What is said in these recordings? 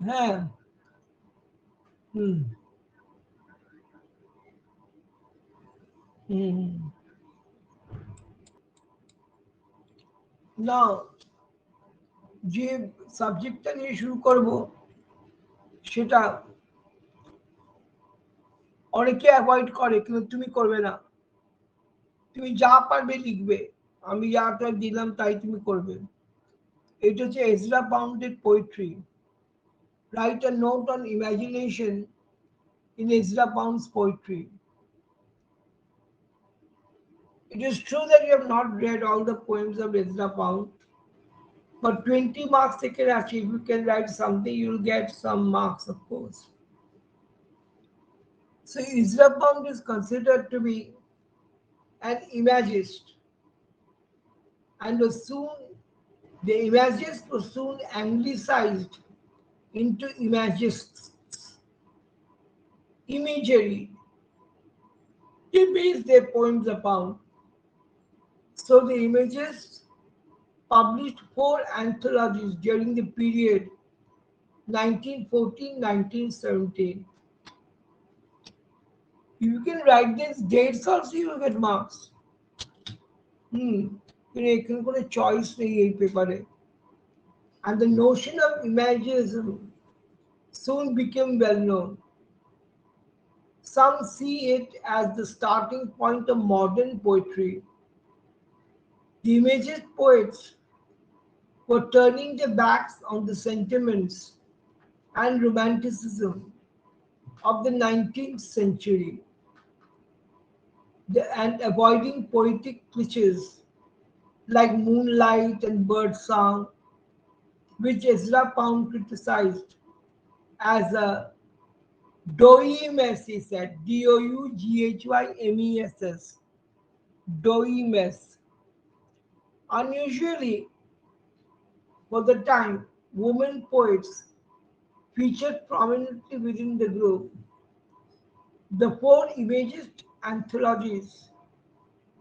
হ্যাঁ। হুম। হুম। না, যে সাবজেক্টটা নিয়ে শুরু করব সেটা অনেকে অ্যাভয়েড করে, কিন্তু তুমি করবে না। তুমি যা পারবে লিখবে, আমি যাটা দিলাম তাই তুমি করবে। এটা হচ্ছে এজরা পাউন্ডের poetry. Write a note on imagination in Ezra Pound's poetry. It is true that you have not read all the poems of Ezra Pound, but 20 marks they can achieve. If you can write something, you will get some marks, of course. So Ezra Pound is considered to be an imagist, and was soon the imagist was soon anglicized into imagists. Imagery. They base their poems upon. So the imagists published four anthologies during the period 1914-1917. You can write these dates also, you will get marks. এখানে কোনো choice নেই এই পেপারে। And the notion of imagism soon became well known. Some see it as the starting point of modern poetry. The imagist poets were turning their backs on the sentiments and romanticism of the 19th century and avoiding poetic cliches like moonlight and birdsong, which Ezra Pound criticized as a doemes, he said, Doughymess, doemes. Unusually, for the time, women poets featured prominently within the group. The four imagist anthologies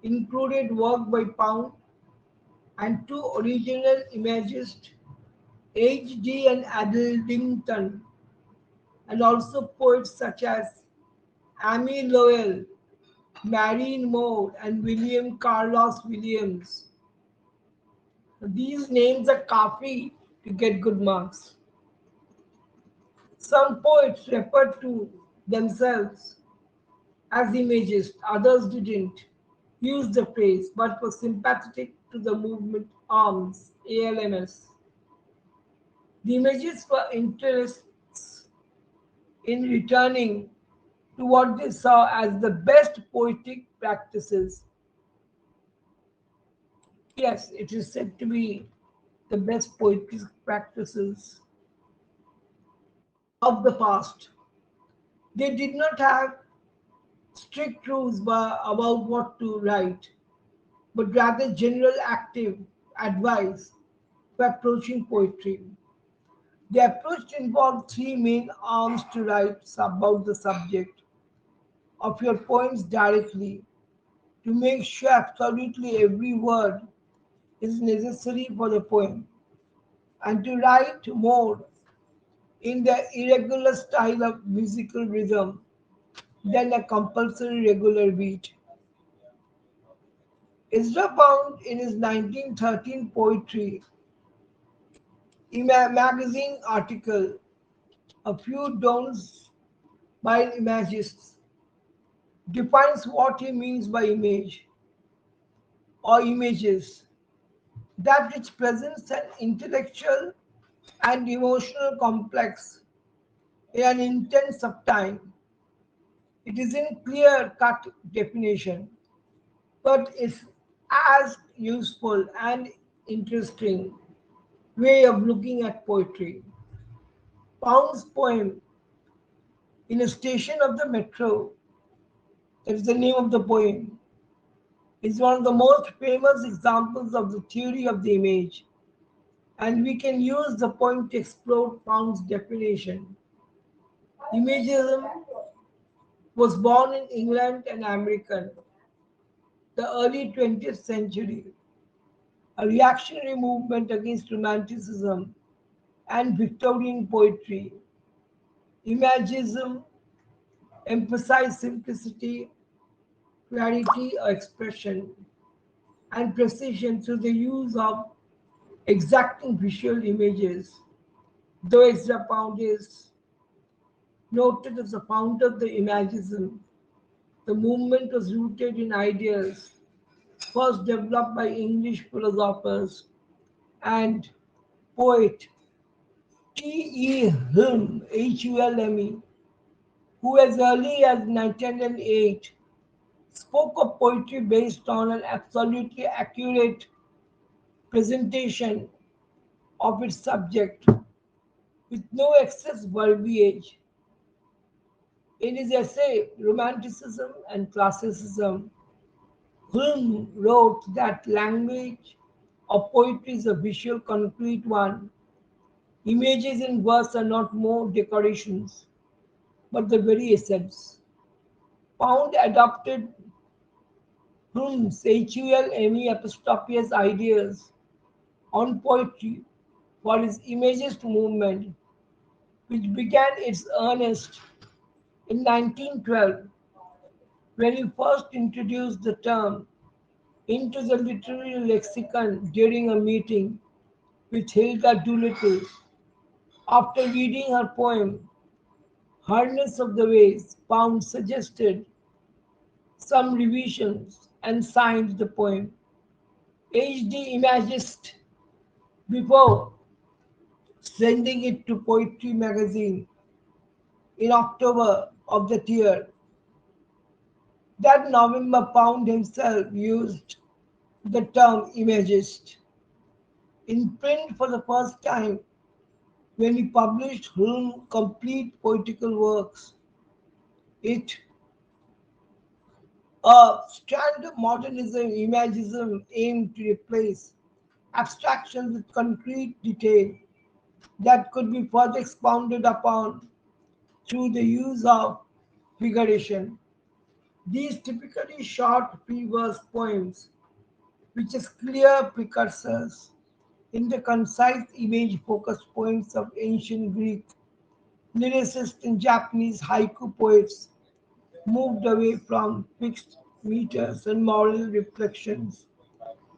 included work by Pound and two original imagists, H.D. and Addington, and also poets such as Amy Lowell, Marion Moore, and William Carlos Williams. These names are kafi to get good marks. Some poets referred to themselves as imagists, others didn't use the phrase but were sympathetic to the movement arms, ALMS. The imagists were interested in returning to what they saw as the best poetic practices. Yes, it is said to be the best poetic practices of the past. They did not have strict rules about what to write, but rather general active advice for approaching poetry. The approach involved three main arms to write about the subject of your poems directly, to make sure absolutely every word is necessary for the poem, and to write more in the irregular style of musical rhythm than a compulsory regular beat. Ezra found in his 1913 poetry magazine article a few don'ts by imagists defines what he means by image or images, that which presents an intellectual and emotional complex in an intense of time. It isn't clear cut definition, but it's as useful and interesting way of looking at poetry. Pound's poem In a Station of the Metro, that is the name of the poem, is one of the most famous examples of the theory of the image, and we can use the poem to explore Pound's definition. Imagism was born in England and American, the early 20th century, a reactionary movement against Romanticism and Victorian poetry. Imagism emphasized simplicity, clarity of expression, and precision through the use of exacting visual images. Though Ezra Pound is noted as the founder of the imagism, the movement was rooted in ideas first developed by English philosophers and poet T.E. Hulme, Hulme, who as early as 1908 spoke of poetry based on an absolutely accurate presentation of its subject with no excess verbiage. In his essay Romanticism and Classicism, Hulme wrote that language of poetry is a visual, concrete one. Images in verse are not more decorations, but the very essence. Pound adopted Hulme's Hulme apostrophe's ideas on poetry for his Imagist movement, which began its earnest in 1912 when he first introduced the term into the literary lexicon during a meeting with Hilda Doolittle. After reading her poem, Hardness of the Ways, Pound suggested some revisions and signed the poem. H.D. Imagist before sending it to Poetry magazine in October of that year. That November, Pound himself used the term Imagist in print for the first time when he published Hulme complete poetical works. It a strand of modernism, imagism aimed to replace abstraction with concrete detail that could be further expounded upon through the use of figuration. These typically short free-verse poems, which is clear precursors in the concise image-focused poems of ancient Greek lyricists and Japanese haiku poets, moved away from fixed meters and moral reflections,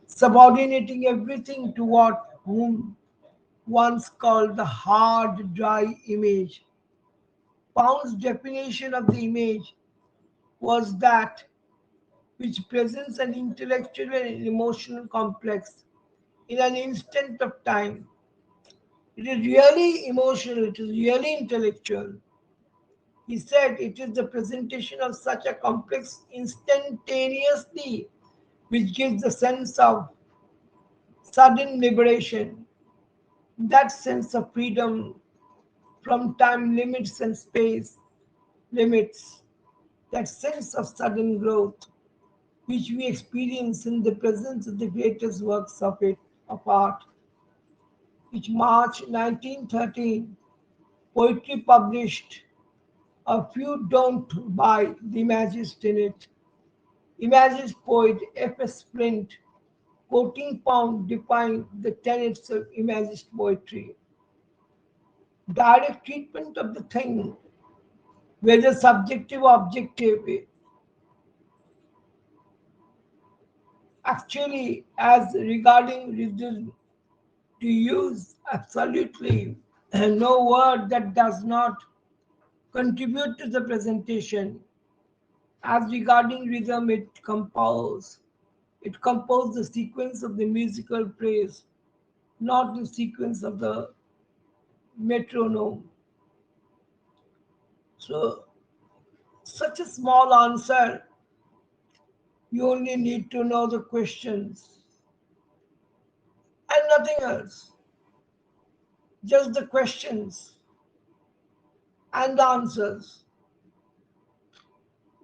subordinating everything to what whom once called the hard, dry image. Pound's definition of the image was that which presents an intellectual and emotional complex in an instant of time. It is really emotional, it is really intellectual. He said it is the presentation of such a complex instantaneously which gives the sense of sudden liberation, that sense of freedom from time limits and space limits, that sense of sudden growth which we experience in the presence of the greatest works of art, which March 1913 poetry published a few don't buy the Imagist in it. Imagist poet F.S. Flint, quoting Pound, defined the tenets of Imagist poetry. Direct treatment of the thing, whether subjective or objective, actually as regarding reason to use absolutely no word that does not contribute to the presentation. As regarding rhythm, it composed the sequence of the musical phrase, not the sequence of the metronome. So, such a small answer, you only need to know the questions and nothing else. Just the questions and the answers.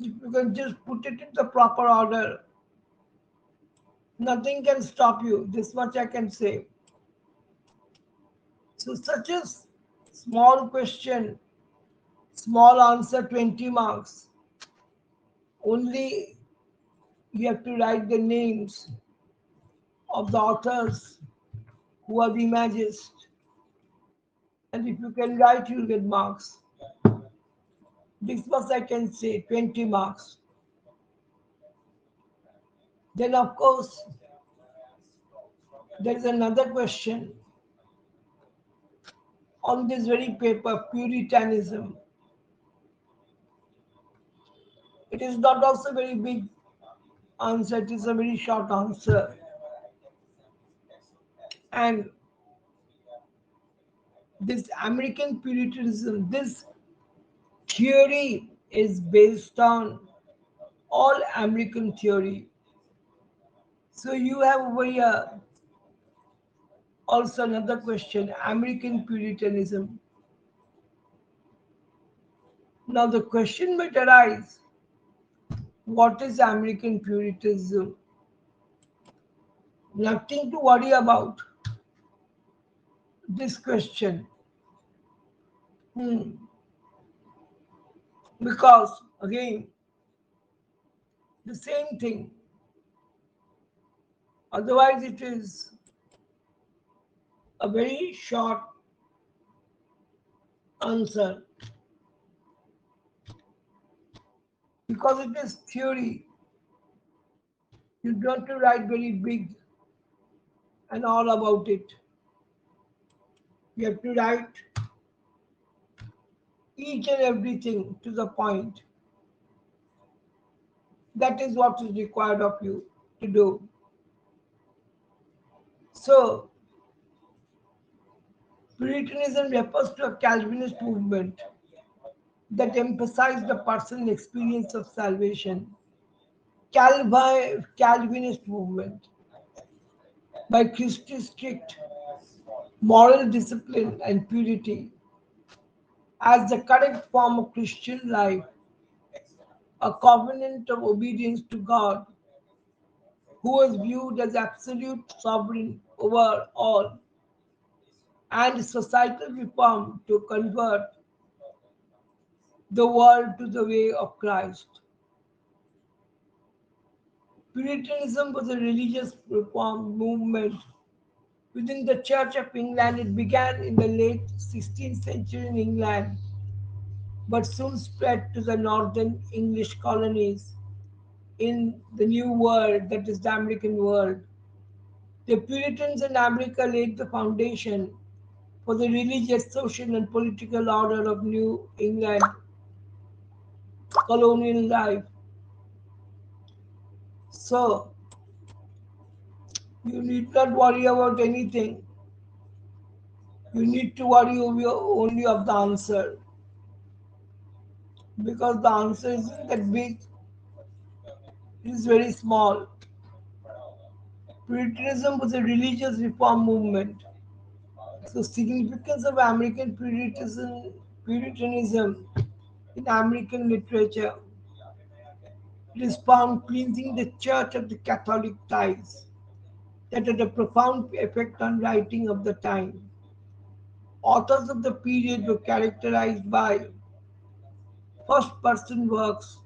If you can just put it in the proper order, nothing can stop you. This much I can say. So, such a small question, small answer, 20 marks. Only you have to write the names of the authors who are the imagists. And if you can write, you'll get marks. This much I can say, 20 marks. Then, of course, there is another question on this very paper, Puritanism. It is not also very big answer, it is a very short answer. And this American Puritanism, this theory is based on all American theory. So you have over here also another question, American Puritanism. Now the question might arise, what is American Puritanism? Nothing to worry about this question. Hmm. Because again, the same thing. Otherwise, it is a very short answer. Because it is theory, you don't have to write very big and all about it. You have to write each and everything to the point. That is what is required of you to do. So, Puritanism refers to a Calvinist movement that emphasized the personal experience of salvation. Calvinist movement by Christ's strict moral discipline and purity as the correct form of Christian life, a covenant of obedience to God, who was viewed as absolute sovereign over all, and societal reform to convert the world to the way of Christ. Puritanism was a religious reform movement within the Church of England. It began in the late 16th century in England, but soon spread to the northern English colonies in the New World, that is the American world. The Puritans in America laid the foundation for the religious, social, and political order of New England colonial life. So, you need not worry about anything. You need to worry only of the answer, because the answer isn't that big, it is very small. Puritanism was a religious reform movement. So, significance of American Puritanism in American literature, it is found cleansing the church of the Catholic ties that had a profound effect on writing of the time. Authors of the period were characterized by first person works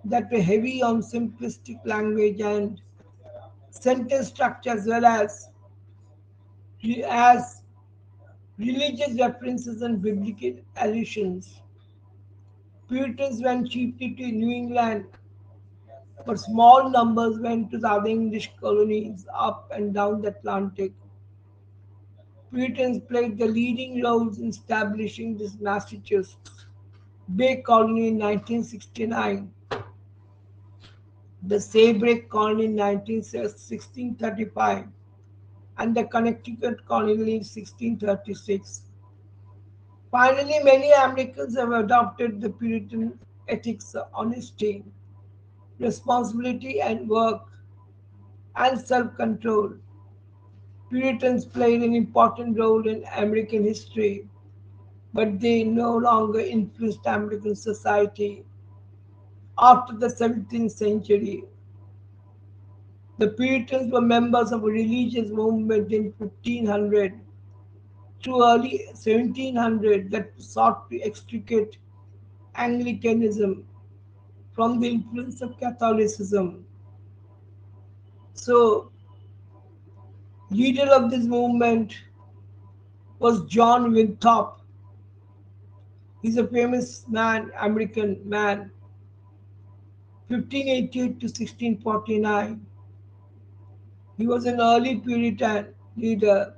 that were heavy on simplistic language and sentence structure, as religious references and biblical allusions. Puritans went chiefly to New England, but small numbers went to the other English colonies up and down the Atlantic. Puritans played the leading roles in establishing this Massachusetts Bay Colony in 1969, the Saybrook Colony in 1635, and the Connecticut Colony in 1636. Finally, many Americans have adopted the Puritan ethics of honesty, responsibility, and work and self control. Puritans played an important role in American history, but they no longer influenced American society. After the 17th century, the Puritans were members of a religious movement in 1500 through early 1700 that sought to extricate Anglicanism from the influence of Catholicism. So, leader of this movement was John Winthrop. He's a famous man, American man, 1588 to 1649. He was an early Puritan leader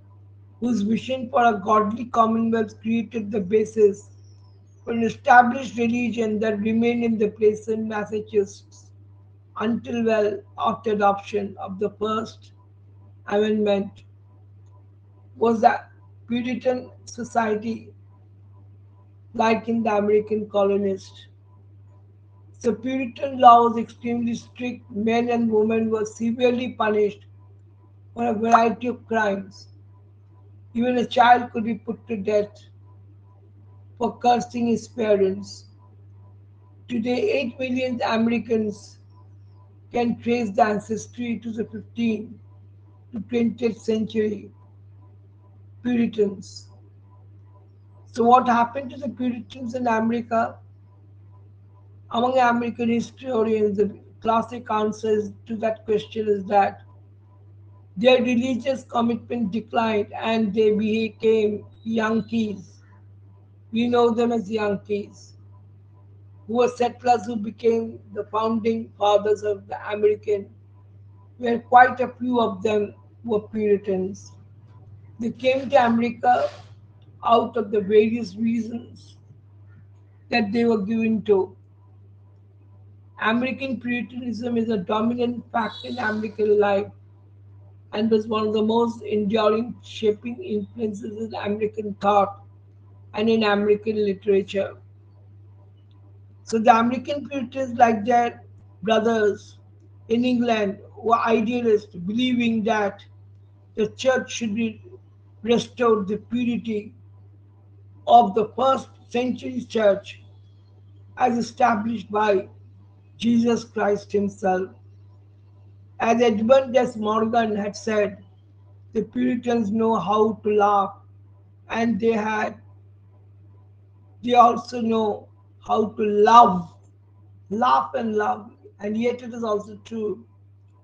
whose vision for a godly commonwealth created the basis for an established religion that remained in the place in Massachusetts until well after adoption of the First Amendment. Was the Puritan society like in the American colonists? So Puritan law was extremely strict. Men and women were severely punished for a variety of crimes. Even a child could be put to death for cursing his parents. Today, 8 million Americans can trace the ancestry to the 15th to 20th century Puritans. So, what happened to the Puritans in America? Among American historians, the classic answer to that question is that their religious commitment declined and they became Yankees. We know them as Yankees, who were settlers who became the founding fathers of the American, where quite a few of them were Puritans. They came to America out of the various reasons that they were given to. American Puritanism is a dominant factor in American life and was one of the most enduring shaping influences in American thought and in American literature. So the American Puritans, like their brothers in England, were idealists, believing that the church should be restored the purity of the first century church as established by Jesus Christ himself. As Edmund S. Morgan had said, the Puritans know how to laugh and they also know how to love, laugh and love. And yet it is also true,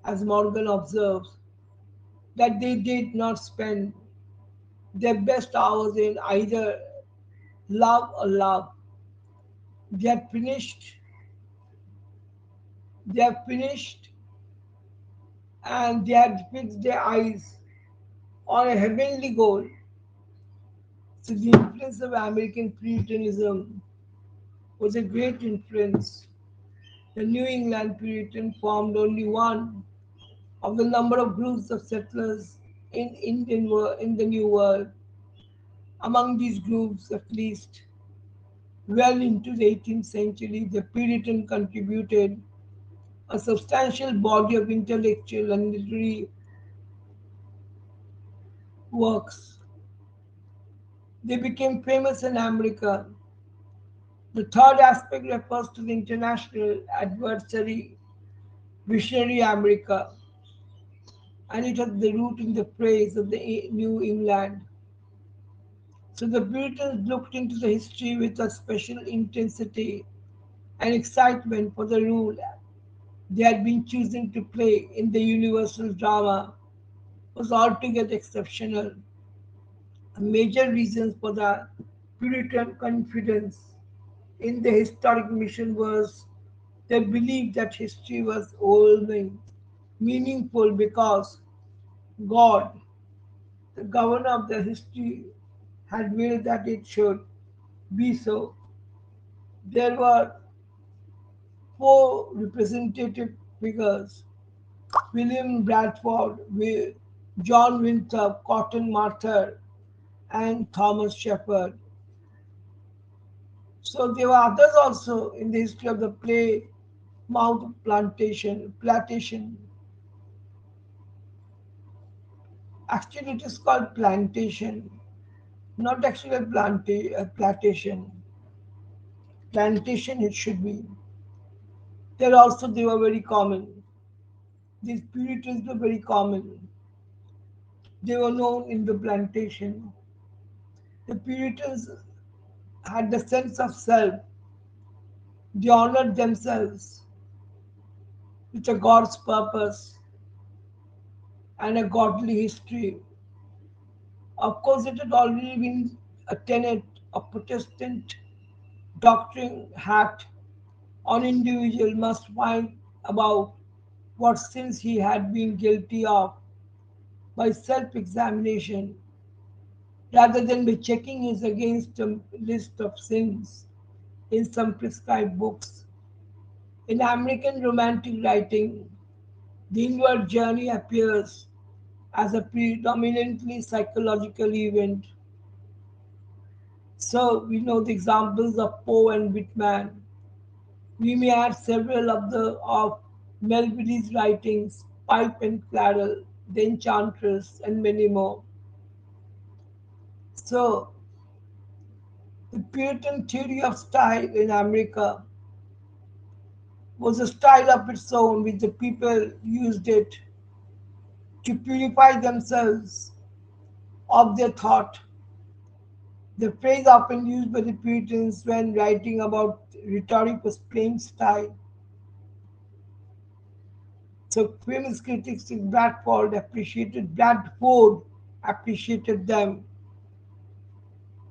as Morgan observes, that they did not spend their best hours in either love or love. They had finished, they have finished and they had fixed their eyes on a heavenly goal. So the influence of American Puritanism was a great influence. The New England Puritan formed only one of the number of groups of settlers in the New World. Among these groups, at least well into the 18th century, the Puritan contributed a substantial body of intellectual and literary works. They became famous in America. The third aspect refers to the international adversary, visionary America, and it has the root in the praise of the New England. So the Puritans looked into the history with a special intensity and excitement for the role they had been choosing to play in the universal drama was altogether exceptional. A major reason for the Puritan confidence in the historic mission was their belief that history was overwhelming, meaningful because God, the governor of the history, had willed that it should be so. There were four representative figures: William Bradford, John Winthrop, Cotton Mather, and Thomas Shepherd. So there were others also in the history of the Plymouth plantation. Actually, it is called plantation, not actually a plantation. Plantation it should be. There also they were very common. These Puritans were very common. They were known in the plantation. The Puritans had the sense of self. They honored themselves with a God's purpose and a godly history. Of course, it had already been a tenet of Protestant doctrine that an individual must find about what sins he had been guilty of by self examination rather than by checking his against a list of sins in some prescribed books. In American romantic writing, the inward journey appears as a predominantly psychological event. So we know the examples of Poe and Whitman. We may add several of Melville's writings, Pipe and Claddle, The Enchantress, and many more. So the Puritan theory of style in America was a style of its own which the people used it to purify themselves of their thought. The phrase often used by the Puritans when writing about rhetoric was plain style. So famous critics like Bradford appreciated them.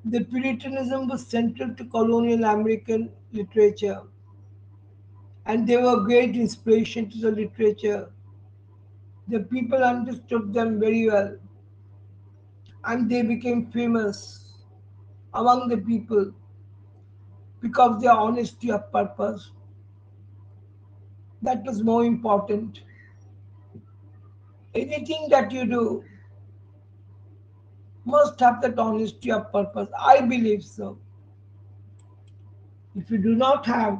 The Puritanism was central to colonial American literature, and they were great inspiration to the literature. The people understood them very well, and they became famous among the people because of their honesty of purpose. That was more important. Anything that you do must have that honesty of purpose. I believe so. If you do not have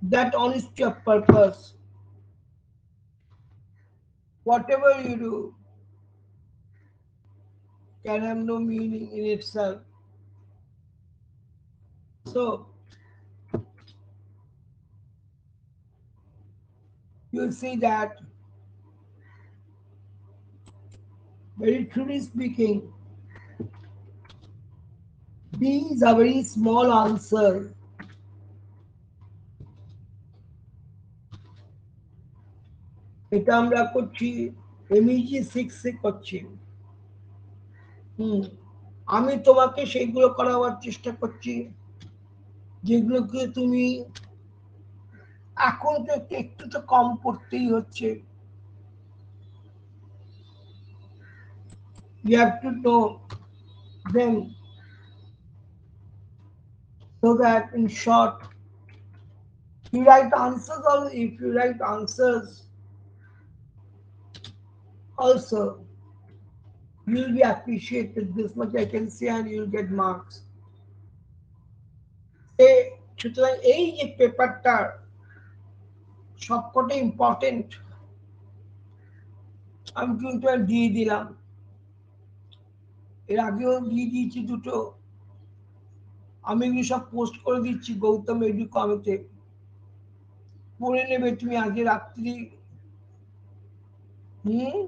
that honesty of purpose, whatever you do can have no meaning in itself. So you'll see that, very truly speaking, being a very small answer. এটা আমরা করছি এমইজি সিক্সে করছি। হুম, আমি তোমাকে সেইগুলো করাবার চেষ্টা করছি যেগুলোকে তুমি এখন তো একটু তো কম পড়তেই হচ্ছে। You have to know them so that in short you write answers, or if you write answers also you'll be appreciated, this much I can say, and you'll get marks. এ সুতরাং এই যে পেপারটা সবকটাই ইম্পর্টেন্ট, আমি কিন্তু আর দিয়ে দিলাম, এর আগেও দিয়ে দিয়েছি দুটো, আমি এগুলো সব পোস্ট করে দিচ্ছি গৌতম এডু কমিতে, পড়ে নেবে তুমি আজকে রাত্রি। হুম,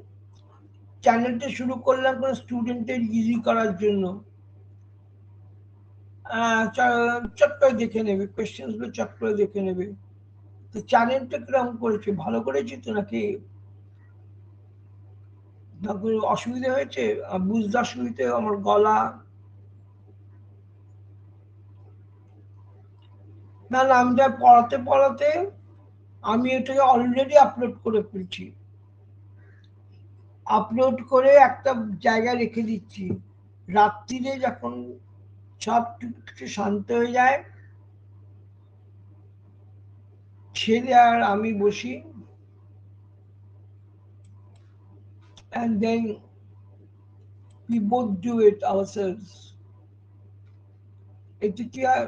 চ্যানেলটা শুরু করলাম কোনো স্টুডেন্টের ইজি করার জন্য। চট করে দেখে নেবে, কোয়েশ্চেন্সগুলো চট করে দেখে নেবে। তো চ্যানেলটা কিরকম করেছে, ভালো করেছি তো নাকি না কোনো অসুবিধা হয়েছে? বুঝতে অসুবিধে, আমার গলা, না না, আমি যা পড়াতে পড়াতে আমি এটাকে অলরেডি আপলোড করে ফেলছি, আপলোড করে একটা জায়গায় রেখে দিচ্ছি। রাত্রিরে যখন সব কিছু শান্ত হয়ে যায়, ছেলে আর আমি বসি, and then we both do it ourselves. এটা কি আর